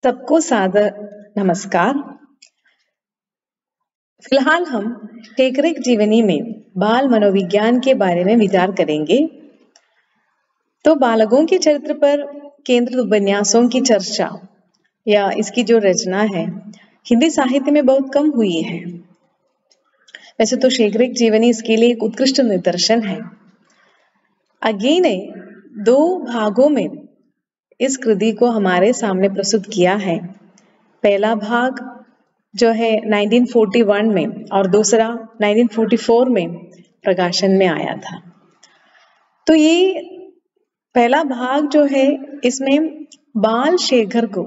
सबको सादर नमस्कार। फिलहाल हम टेकरेक जीवनी में बाल मनोविज्ञान के बारे में विचार करेंगे। तो बालकों के चरित्र पर केंद्रित उपन्यासों की चर्चा या इसकी जो रचना है हिंदी साहित्य में बहुत कम हुई है। वैसे तो टेकरेक जीवनी इसके लिए एक उत्कृष्ट निदर्शन है। अज्ञे ने 2 भागों में इस कृति को हमारे सामने प्रस्तुत किया है। पहला भाग जो है 1941 में और दूसरा 1944 में प्रकाशन में आया था। तो ये पहला भाग जो है इसमें बाल शेखर को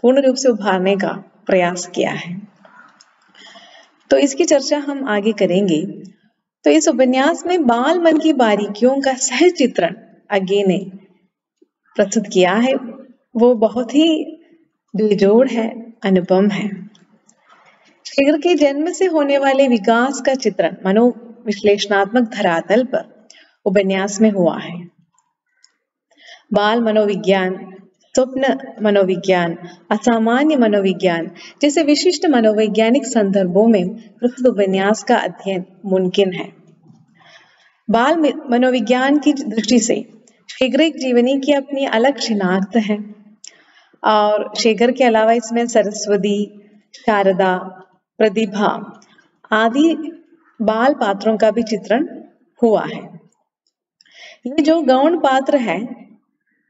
पूर्ण रूप से उभारने का प्रयास किया है। तो इसकी चर्चा हम आगे करेंगे। तो इस उपन्यास में बाल मन की बारीकियों का सहज चित्रण अज्ञे ने प्रस्तुत किया है। वो बहुत ही बेजोड़ है, अनुपम है। शेखर के जन्म से होने वाले विकास का चित्रण मनोविश्लेषणात्मक धरातल पर उपन्यास में हुआ है। बाल मनोविज्ञान, स्वप्न मनोविज्ञान, असामान्य मनोविज्ञान जैसे विशिष्ट मनोवैज्ञानिक संदर्भों में प्रस्तुत उपन्यास का अध्ययन मुमकिन है। बाल मनोविज्ञान की दृष्टि से टेकरेक जीवनी की अपनी अलग शिनाख्त है और शेखर के अलावा इसमें सरस्वती, शारदा, प्रतिभा आदि बाल पात्रों का भी चित्रण हुआ है। ये जो गौण पात्र है,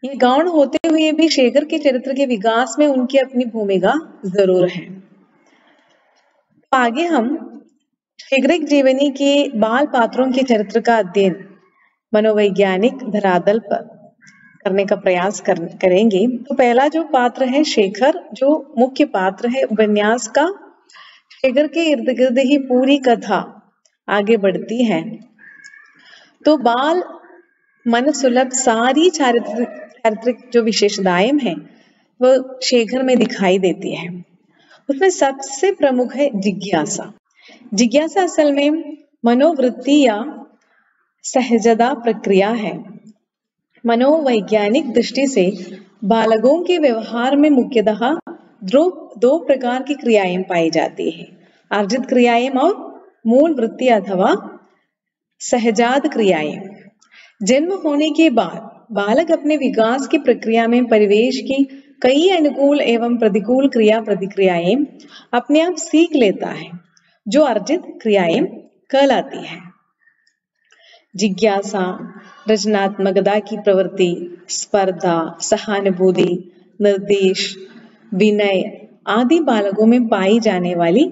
ये गौण होते हुए भी शेखर के चरित्र के विकास में उनकी अपनी भूमिका जरूर है। आगे हम टेकरेक जीवनी के बाल पात्रों के चरित्र का अध्ययन मनोवैज्ञानिक धरातल पर करने का प्रयास करेंगे। तो पहला जो पात्र है शेखर, जो मुख्य पात्र है उपन्यास का, शेखर के इर्द गिर्द ही पूरी कथा आगे बढ़ती है। तो बाल मन सुलभ सारी चारित्रिक जो विशेषताएं हैं वो शेखर में दिखाई देती है। उसमें सबसे प्रमुख है जिज्ञासा। जिज्ञासा असल में मनोवृत्ति या सहजता प्रक्रिया है। मनोवैज्ञानिक दृष्टि से बालकों के व्यवहार में मुख्यतः 2 प्रकार की क्रियाएं पाई जाती है, अर्जित क्रियाएं और मूल वृत्ति अथवा सहजात क्रियाएं। जन्म होने के बाद बालक अपने विकास की प्रक्रिया में परिवेश की कई अनुकूल एवं प्रतिकूल क्रिया प्रतिक्रियाएं अपने आप सीख लेता है, जो अर्जित क्रियाएं कहलाती है। जिज्ञासा, रचनात्मकता की प्रवृत्ति, स्पर्धा, सहानुभूति, निर्देश, विनय आदि बालकों में पाई जाने वाली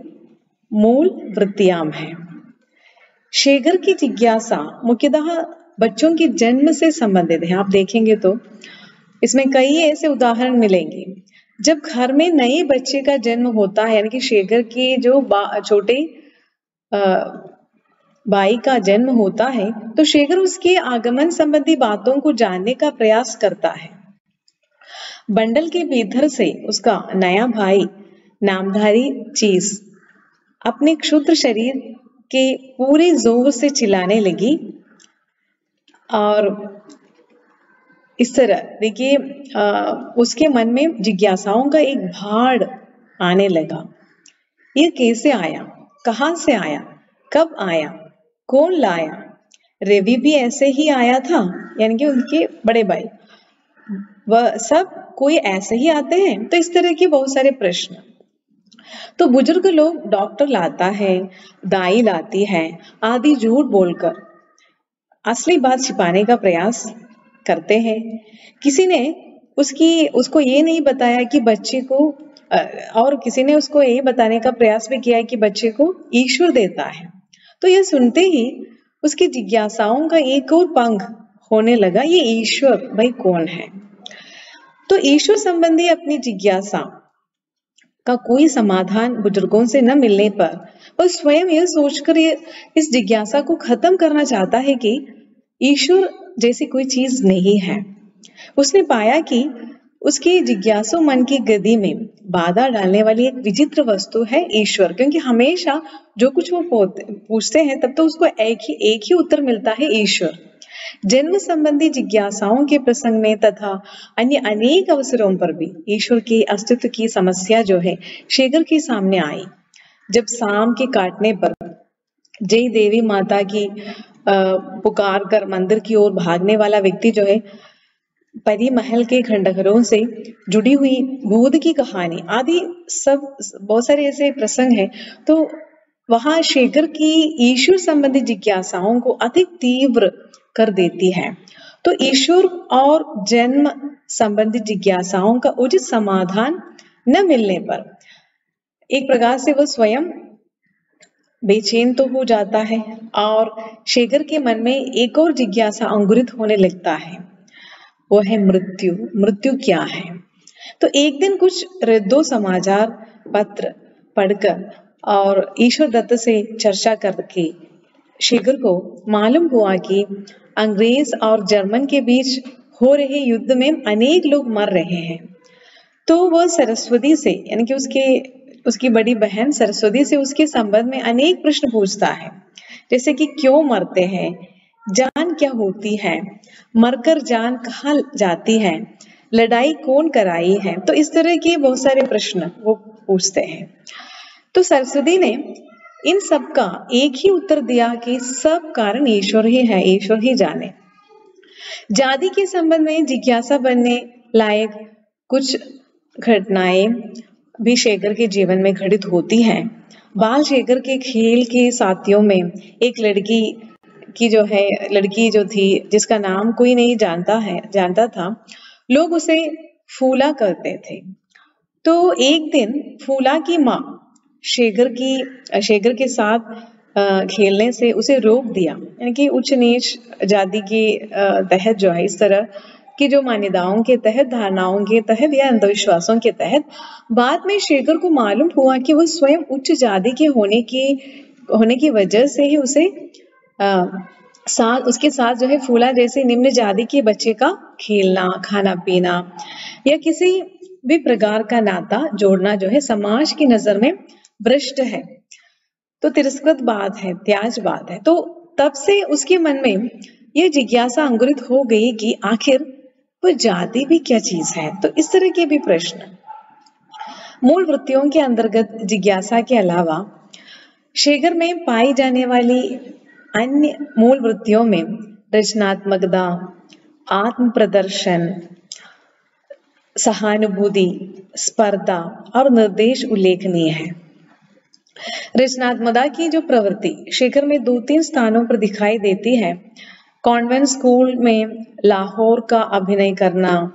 मूल वृत्तियां हैं। शेखर की जिज्ञासा मुख्यतः बच्चों के जन्म से संबंधित है। आप देखेंगे तो इसमें कई ऐसे उदाहरण मिलेंगे। जब घर में नए बच्चे का जन्म होता है, यानी कि शेखर के जो छोटे भाई का जन्म होता है, तो शेखर उसके आगमन संबंधी बातों को जानने का प्रयास करता है। बंडल के भीतर से उसका नया भाई नामधारी चीज अपने क्षुद्र शरीर के पूरे जोर से चिल्लाने लगी और इस तरह देखिए उसके मन में जिज्ञासाओं का एक भाड़ आने लगा। ये कैसे आया, कहाँ से आया, कब आया, कौन लाया? रवि भी ऐसे ही आया था, यानी कि उनके बड़े भाई, वह सब कोई ऐसे ही आते हैं? तो इस तरह के बहुत सारे प्रश्न। तो बुजुर्ग लोग डॉक्टर लाता है, दाई लाती है आदि झूठ बोलकर असली बात छिपाने का प्रयास करते हैं। किसी ने उसको ये नहीं बताया कि बच्चे को, और किसी ने उसको ये बताने का प्रयास भी किया है कि बच्चे को ईश्वर देता है। तो यह सुनते ही उसकी जिज्ञासाओं का एक और पंख होने लगा, ये ईश्वर भाई कौन है? तो ईश्वर संबंधी अपनी जिज्ञासा का कोई समाधान बुजुर्गों से न मिलने पर वह स्वयं यह सोचकर इस जिज्ञासा को खत्म करना चाहता है कि ईश्वर जैसी कोई चीज नहीं है। उसने पाया कि उसके जिज्ञासु मन की गति में बाधा डालने वाली एक विचित्र वस्तु है ईश्वर, क्योंकि हमेशा जो कुछ वो पूछते हैं तब तो उसको एक ही उत्तर मिलता है, ईश्वर। जन्म संबंधी जिज्ञासाओं के प्रसंग में तथा अन्य अनेक अवसरों पर भी ईश्वर के अस्तित्व की समस्या जो है शेखर के सामने आई। जब शाम के काटने पर जय देवी माता की पुकार कर मंदिर की ओर भागने वाला व्यक्ति जो है परी महल के खंडहरों से जुड़ी हुई गोद की कहानी आदि सब बहुत सारे ऐसे प्रसंग हैं, तो वहां शेखर की ईश्वर संबंधी जिज्ञासाओं को अधिक तीव्र कर देती है। तो ईश्वर और जन्म संबंधी जिज्ञासाओं का उचित समाधान न मिलने पर एक प्रकार से वह स्वयं बेचैन तो हो जाता है और शेखर के मन में एक और जिज्ञासा अंकुरित होने लगता है, वो है मृत्यु। मृत्यु क्या है? तो एक दिन कुछ वृद्धों समाचार पत्र पढ़कर और ईश्वर दत्त से चर्चा करके शेखर को मालूम हुआ कि अंग्रेज और जर्मन के बीच हो रहे युद्ध में अनेक लोग मर रहे हैं। तो वह सरस्वती से यानी कि उसकी बड़ी बहन सरस्वती से उसके संबंध में अनेक प्रश्न पूछता है, जैसे कि क्यों मरते हैं, जान क्या होती है, मरकर जान कहाँ जाती है, लड़ाई कौन कराई है। तो इस तरह के बहुत सारे प्रश्न वो पूछते हैं। तो सरस्वती ने इन सब का एक ही उत्तर दिया कि सब कारण ईश्वर ही है, ईश्वर ही जाने। जाति के संबंध में जिज्ञासा बनने लायक कुछ घटनाएं भी शेखर के जीवन में घटित होती हैं। बाल शेखर के खेल के साथियों में एक लड़की जो थी जिसका नाम कोई नहीं जानता था, लोग उसे फूला कहते थे। तो एक दिन फूला की माँ शेखर के साथ खेलने से उसे रोक दिया, यानी कि उच्च नीच जाति के तहत जो है इस तरह की जो मान्यताओं के तहत, धारणाओं के तहत या अंधविश्वासों के तहत बाद में शेखर को मालूम हुआ कि वह स्वयं उच्च जाति के होने की वजह से ही उसके साथ जो है फूला जैसे निम्न जाति के बच्चे का खेलना, खाना पीना या किसी भी प्रकार का नाता जोड़ना जो है समाज की नजर में भ्रष्ट है, तो तिरस्कृत बात है, त्याज बात है। तो तब से उसके मन में यह जिज्ञासा अंकुरित हो गई कि आखिर वह जाति भी क्या चीज है। तो इस तरह के भी प्रश्न मूल वृत्तियों के अंतर्गत जिज्ञासा के अलावा शेखर में पाई जाने वाली अन्य मूल वृत्तियों में रचनात्मकता, आत्म प्रदर्शन, सहानुभूति, स्पर्धा और निर्देश उल्लेखनीय है। रचनात्मकता की जो प्रवृत्ति शेखर में 2-3 स्थानों पर दिखाई देती है। कॉन्वेंट स्कूल में लाहौर का अभिनय करना,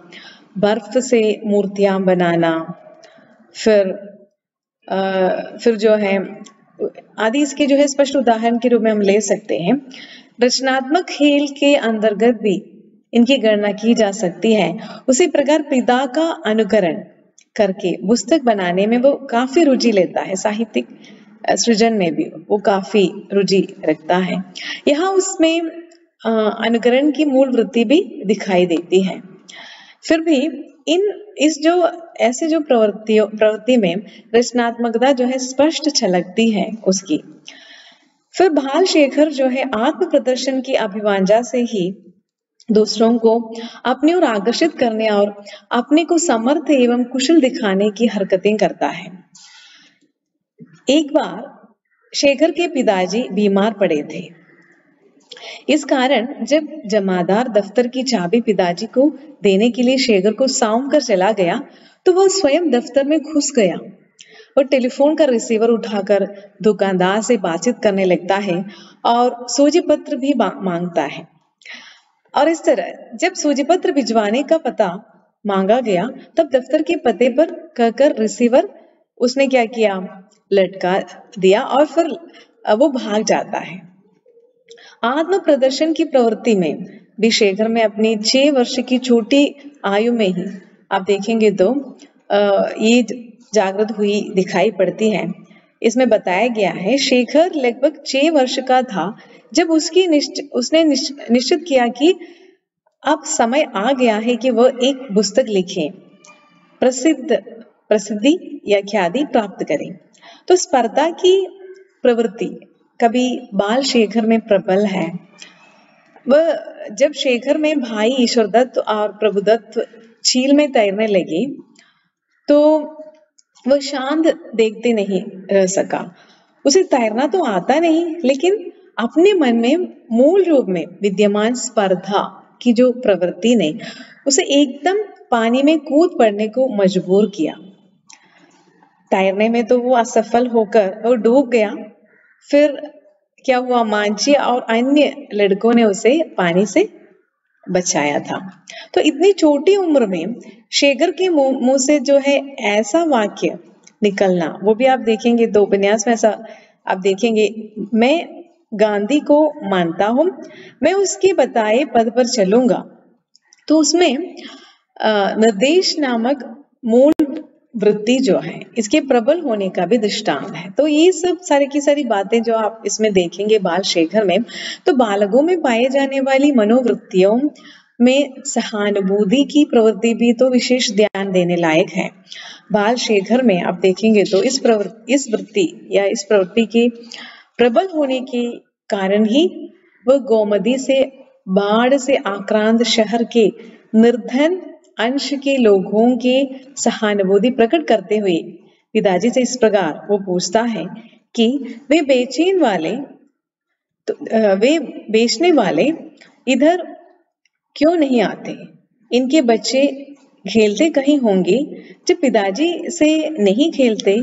बर्फ से मूर्तियां बनाना, फिर जो है आदि इसके जो है स्पष्ट उदाहरण के रूप में हम ले सकते हैं। रचनात्मक खेल के अंतर्गत भी इनकी गणना की जा सकती है। उसी प्रकार पिता का अनुकरण करके पुस्तक बनाने में वो काफी रुचि लेता है, साहित्यिक सृजन में भी वो काफी रुचि रखता है। यहाँ उसमें अनुकरण की मूल वृत्ति भी दिखाई देती है। फिर भी ऐसे जो प्रवृत्ति में रचनात्मकता जो है स्पष्ट झलकती है उसकी। फिर बाल शेखर जो है आत्म प्रदर्शन की अभिवांछा से ही दूसरों को अपनी ओर आकर्षित करने और अपने को समर्थ एवं कुशल दिखाने की हरकतें करता है। एक बार शेखर के पिताजी बीमार पड़े थे। इस कारण जब जमादार दफ्तर की चाबी पिताजी को देने के लिए शेखर को सौंप कर चला गया, तो वह स्वयं दफ्तर में घुस गया और टेलीफोन का रिसीवर उठाकर दुकानदार से बातचीत करने लगता है और सूची पत्र भी मांगता है। और इस तरह जब सूची पत्र भिजवाने का पता मांगा गया, तब दफ्तर के पते पर कहकर रिसीवर उसने क्या किया, लटका दिया और फिर वो भाग जाता है। आत्म प्रदर्शन की प्रवृत्ति में भी शेखर में अपनी 6 वर्ष की छोटी आयु में ही आप देखेंगे तो ये जागृत हुई दिखाई पड़ती है। इसमें बताया गया है शेखर लगभग 6 वर्ष का था जब उसने निश्चित किया कि अब समय आ गया है कि वह एक पुस्तक लिखे, प्रसिद्धि या ख्याति प्राप्त करे। तो स्पर्धा की प्रवृत्ति कभी बाल शेखर में प्रबल है। वह जब शेखर में भाई ईश्वरदत्त और प्रभुदत्त झील में तैरने लगे तो वह शांत देखते नहीं रह सका। उसे तैरना तो आता नहीं, लेकिन अपने मन में मूल रूप में विद्यमान स्पर्धा की जो प्रवृत्ति ने उसे एकदम पानी में कूद पड़ने को मजबूर किया। तैरने में तो वो असफल होकर वो डूब गया। फिर क्या हुआ, मांझी और अन्य लड़कों ने उसे पानी से बचाया था। तो इतनी छोटी उम्र में शेखर के मुंह से जो है ऐसा वाक्य निकलना, वो भी आप देखेंगे तो उपन्यास में ऐसा आप देखेंगे, मैं गांधी को मानता हूं, मैं उसके बताए पद पर चलूंगा। तो उसमें निर्देश नामक मूल वृत्ति जो है इसके प्रबल होने का भी दृष्टांत है। तो ये सब सारी की सारी बातें जो आप इसमें देखेंगे बाल शेखर में, तो बालकों में पाए जाने वाली मनोवृत्तियों में सहानुभूति की प्रवृत्ति भी तो विशेष ध्यान देने लायक है। बाल शेखर में आप देखेंगे तो इस वृत्ति या इस प्रवृत्ति के प्रबल होने के कारण ही वह गोमती से बाढ़ से आक्रांत शहर के निर्धन अंश के लोगों के सहानुभूति प्रकट करते हुए पिताजी से इस प्रकार वो पूछता है कि वे बेचने वाले इधर क्यों नहीं आते? इनके बच्चे खेलते कहीं होंगे। जब पिताजी से नहीं खेलते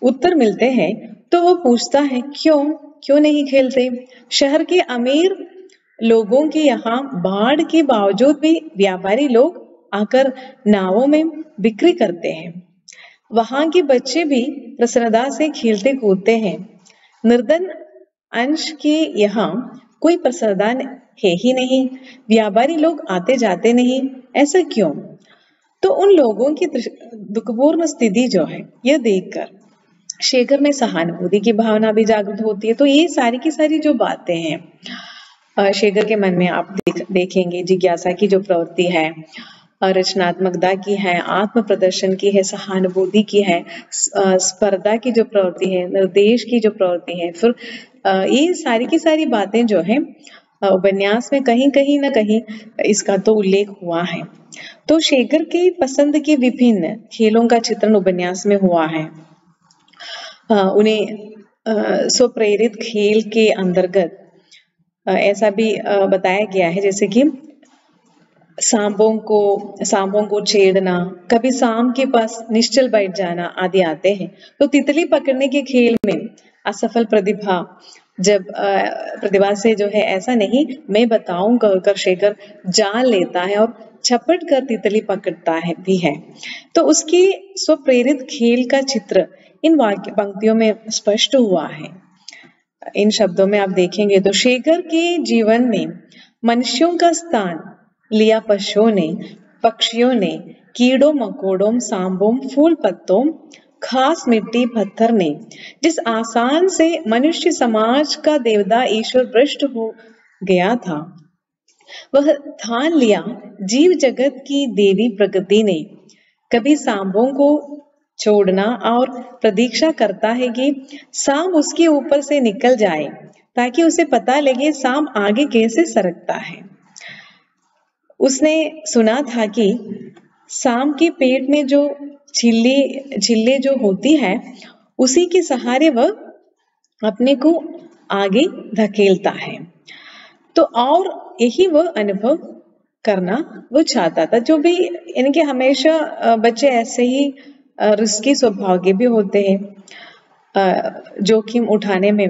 उत्तर मिलते हैं तो वो पूछता है क्यों नहीं खेलते? शहर के अमीर लोगों के यहाँ बाढ़ के बावजूद भी व्यापारी लोग आकर नावों में बिक्री करते हैं। वहां के बच्चे भी प्रसन्नता से खेलते कूदते हैं। निर्धन अंश के यहाँ कोई प्रसन्नता है ही नहीं, व्यापारी लोग आते जाते नहीं, ऐसा क्यों? तो उन लोगों की दुखपूर्ण स्थिति जो है यह देखकर शेखर में सहानुभूति की भावना भी जागृत होती है। तो ये सारी की सारी जो बातें हैं शेखर के मन में आप देखेंगे, जिज्ञासा की जो प्रवृत्ति है, रचनात्मकता की है, आत्म प्रदर्शन की है, सहानुभूति की है, स्पर्धा की जो प्रवृत्ति है, निर्देश की जो प्रवृत्ति है, फिर ये सारी की सारी बातें जो है उपन्यास में कहीं ना कहीं इसका तो उल्लेख हुआ है। तो शेखर के पसंद के विभिन्न खेलों का चित्रण उपन्यास में हुआ है। उन्हें स्वप्रेरित खेल के अंतर्गत ऐसा भी बताया गया है, जैसे कि सांपों को छेड़ना, कभी सांप के पास निश्चल बैठ जाना आदि आते हैं। तो तितली पकड़ने के खेल में असफल प्रतिभा से जो है ऐसा नहीं मैं बताऊं कहकर शेखर जान लेता है और छपट कर तितली पकड़ता है भी है। तो उसकी स्वप्रेरित खेल का चित्र इन वाक्य पंक्तियों में स्पष्ट हुआ है। इन शब्दों में आप देखेंगे तो शेखर के जीवन में मनुष्यों का स्थान लिया पशुओं ने, पक्षियों ने, कीड़ों मकोड़ों, सांपों, फूल पत्तों, खास मिट्टी पत्थर ने। जिस आसान से मनुष्य समाज का देवता ईश्वर भ्रष्ट हो गया था, वह ठान लिया जीव जगत की देवी प्रकृति ने। कभी सांपों को छोड़ना और प्रतीक्षा करता है कि सांप उसके ऊपर से निकल जाए ताकि उसे पता लगे सांप आगे कैसे सरकता है। उसने सुना था कि सांप के पेट में जो छिल्ले जो होती है उसी के सहारे वह अपने को आगे धकेलता है। तो और यही वह अनुभव करना वो चाहता था। जो भी इनके हमेशा बच्चे ऐसे ही रिस्की स्वभाव के भी होते हैं जोखिम उठाने में,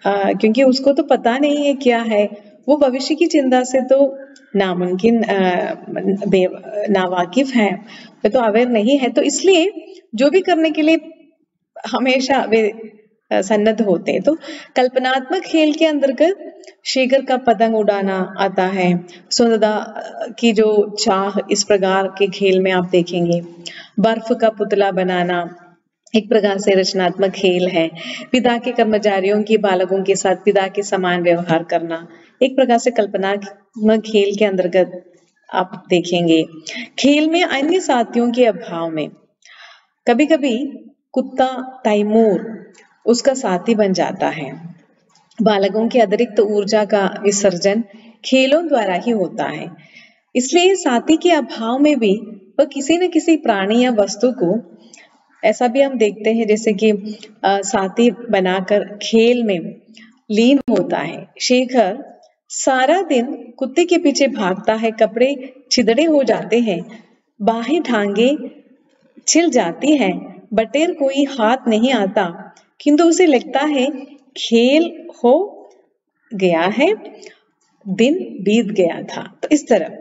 क्योंकि उसको तो पता नहीं है क्या है, वो भविष्य की चिंता से तो नामुमकिन नावाकिफ है, वो तो अवेयर नहीं है। तो इसलिए जो भी करने के लिए हमेशा वे सन्नद्ध होते हैं। तो कल्पनात्मक खेल के अंतर्गत शेखर का पतंग उड़ाना आता है। सुंदरता की जो चाह इस प्रकार के खेल में आप देखेंगे। बर्फ का पुतला बनाना एक प्रकार से रचनात्मक खेल है। पिता के कर्मचारियों की बालकों के साथ पिता के समान व्यवहार करना एक प्रकार से कल्पनात्मक खेल के अंतर्गत आप देखेंगे। खेल में अन्य साथियों के अभाव में कभी कभी कुत्ता तैमूर उसका साथी बन जाता है। बालकों की अतिरिक्त ऊर्जा का विसर्जन खेलों द्वारा ही होता है। इसलिए साथी के अभाव में भी वह किसी न किसी प्राणी या वस्तु को, ऐसा भी हम देखते हैं जैसे कि साथी बनाकर खेल में लीन होता है। शेखर सारा दिन कुत्ते के पीछे भागता है, कपड़े छिदड़े हो जाते हैं, बाहें ठांगे छिल जाती है, बटेर कोई हाथ नहीं आता, किंतु उसे लगता है खेल हो गया है, दिन बीत गया था। तो इस तरह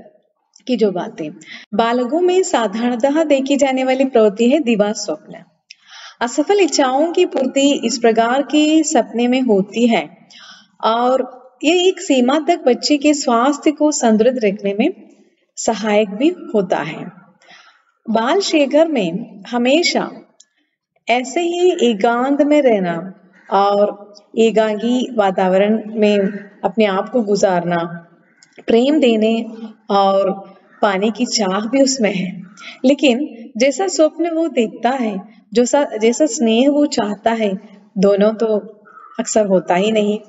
की जो बातें बालकों में साधारणतः देखी जाने वाली प्रवृत्ति है दिवा स्वप्न। असफल इच्छाओं की पूर्ति इस प्रकार के सपने में होती है और ये एक सीमा तक बच्चे के स्वास्थ्य को संतुलित रखने में सहायक भी होता है। बाल शेखर में हमेशा ऐसे ही एकांत में रहना और एकांगी वातावरण में अपने आप को गुजारना, प्रेम देने और पाने की चाह भी उसमें है। लेकिन जैसा स्वप्न वो देखता है, जैसा स्नेह वो चाहता है, दोनों तो अक्सर होता ही नहीं।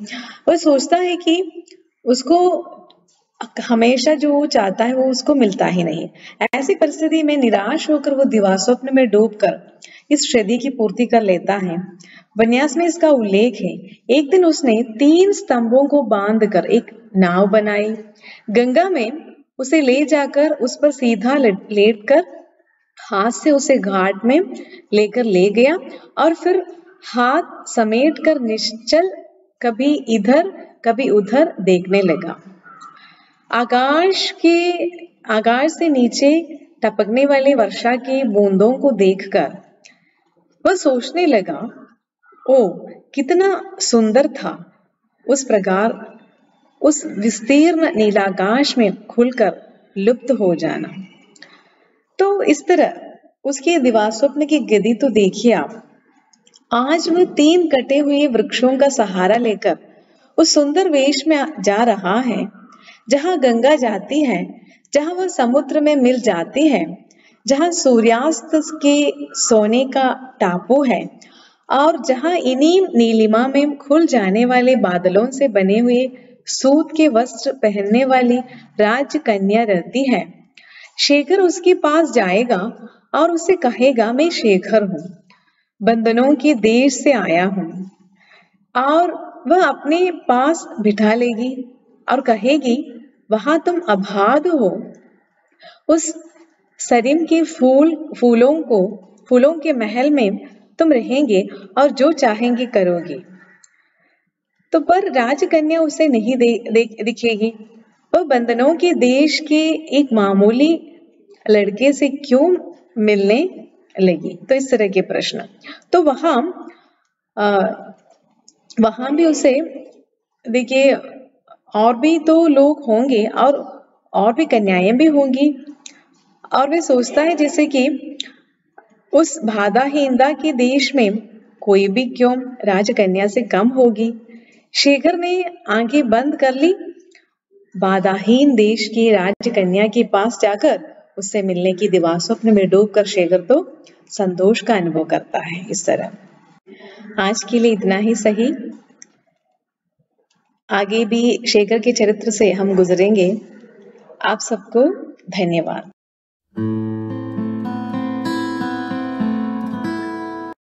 वो सोचता है कि उसको हमेशा जो वो चाहता है वो उसको मिलता ही नहीं। ऐसी परिस्थिति में निराश होकर वो दिवा स्वप्न में डूबकर इस क्षति की पूर्ति कर लेता है। उपन्यास में इसका उल्लेख है। एक दिन उसने 3 स्तंभों को बांधकर एक नाव बनाई, गंगा में उसे ले जाकर उस पर सीधा लेटकर हाथ से उसे घाट में लेकर ले गया और फिर हाथ समेटकर निश्चल कभी इधर कभी उधर देखने लगा। आकाश से नीचे टपकने वाली वर्षा की बूंदों को देखकर वह सोचने लगा, ओ कितना सुंदर था उस प्रकार उस विस्तीर्ण नीलाकाश में खुलकर लुप्त हो जाना। तो इस तरह उसके दिवा स्वप्न की गति तो देखिए आप। आज वह 3 कटे हुए वृक्षों का सहारा लेकर उस सुंदर वेश में जा रहा है, जहां गंगा जाती है, जहां वह समुद्र में मिल जाती है, जहां सूर्यास्त के सोने का टापू है और जहां इन्हीं नीलिमा में खुल जाने वाले बादलों से बने हुए सूत के वस्त्र पहनने वाली राजकन्या रहती है। शेखर उसके पास जाएगा और उसे कहेगा, मैं शेखर हूँ, बंधनों के देश से आया हूँ, और वह अपने पास बिठा लेगी और कहेगी, वहां तुम अबाध हो, उस सरिम के फूलों के महल में तुम रहेंगे और जो चाहेंगे करोगे। तो पर राजकन्या उसे नहीं दिखेगी। वह बंधनों के देश के एक मामूली लड़के से क्यों मिलने लगी? तो इस तरह के प्रश्न। तो वहां भी उसे देखिए, और भी तो लोग होंगे और भी कन्याएं भी होंगी, और वे सोचता है जैसे कि उस बाधाहीनता के देश में कोई भी क्यों राजकन्या से कम होगी। शेखर ने आंखें बंद कर ली। बाधाहीन देश की राजकन्या के पास जाकर उससे मिलने की दिवा स्वप्न में डूबकर शेखर तो संतोष का अनुभव करता है। इस तरह आज के लिए इतना ही सही। आगे भी शेखर के चरित्र से हम गुजरेंगे। आप सबको धन्यवाद।